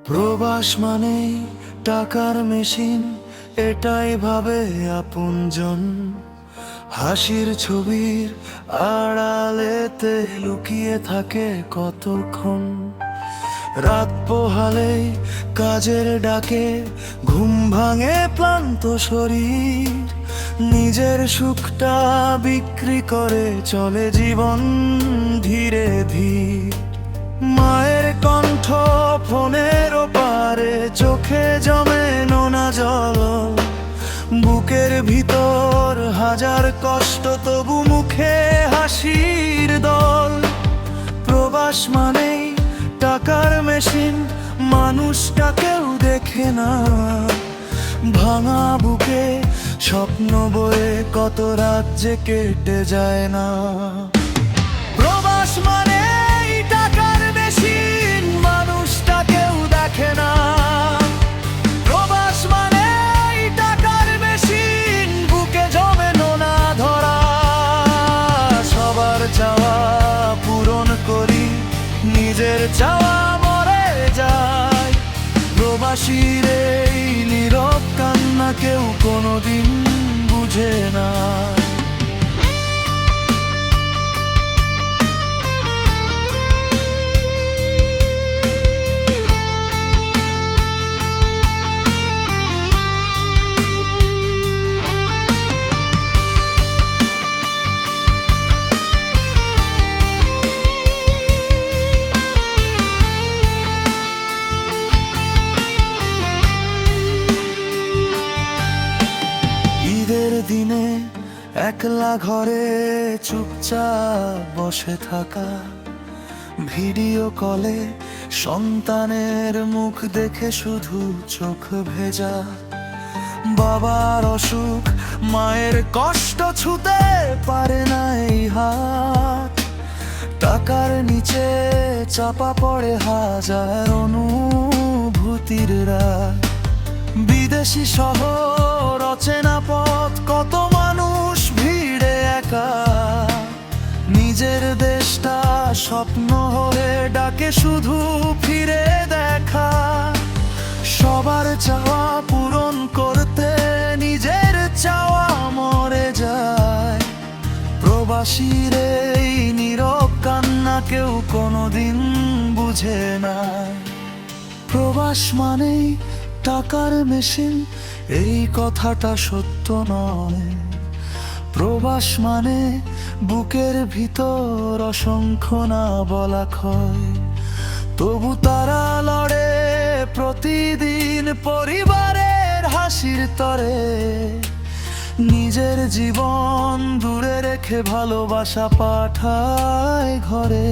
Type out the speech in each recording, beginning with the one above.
প্রবাস মানেই টাকার মেশিন, এটাই ভাবে আপনজন। হাসির ছবির আড়ালেতে লুকিয়ে থাকে কতক্ষণ। রাত পোহালেই কাজের ডাকে ঘুম ভাঙে ক্লান্ত শরীর। নিজের সুখটা বিক্রি করে চলে জীবন ধীরে ধীরে। মায়ের কণ্ঠ ফোনের ওপারে, চোখে জমে নোনা জল। বুকের ভিতর হাজার কষ্ট, তবু মুখে হাসির দল। প্রবাস মানেই টাকার মেশিন, মানুষটা কেউ দেখে না। ভাঙা বুকে স্বপ্ন বয়ে কত রাত যে কেটে যায় না। প্রবাস মানেই টাকার মেশিন, মানুষটা কেউ দেখে না। প্রবাস মানেই টাকার মেশিন, বুকে জমে নোনা ধরা। সবার চাওয়া পূরণ করি, নিজের চাওয়া মরে যায়। প্রবাসীর এই নীরব কান্না কেউ কোনোদিন বুঝে না। দিনে একলা ঘরে চুপচাপ বসে থাকা, ভিডিও কলে সন্তানের মুখ দেখে শুধু চোখ ভেজা। বাবার অসুখ, মায়ের কষ্ট ছুতে পারে না এই হাত। টাকার নিচে চাপা পড়ে হাজার অনুভূতির রাত। বিদেশি শহর, অচেনা পথ, কত মানুষ ভিড়ে একা। নিজের দেশটা স্বপ্ন হয়ে ডাকে শুধু ফিরে দেখা। সবার চাওয়া পূরণ করতে নিজের চাওয়া মরে যায়। প্রবাসীর এই নীরব কান্না কেউ কোনোদিন বুঝে না। প্রবাস মানেই টাকার মেশিন, এই কথাটা সত্য নয়। প্রবাস মানে বুকের ভিতর অসংখ্য না বলা ক্ষয়। তবু তারা লড়ে প্রতিদিন পরিবারের হাসির তরে। নিজের জীবন দূরে রেখে ভালোবাসা পাঠায় ঘরে।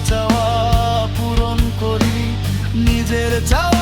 চাওয়া পূরণ করি, নিজের চাওয়া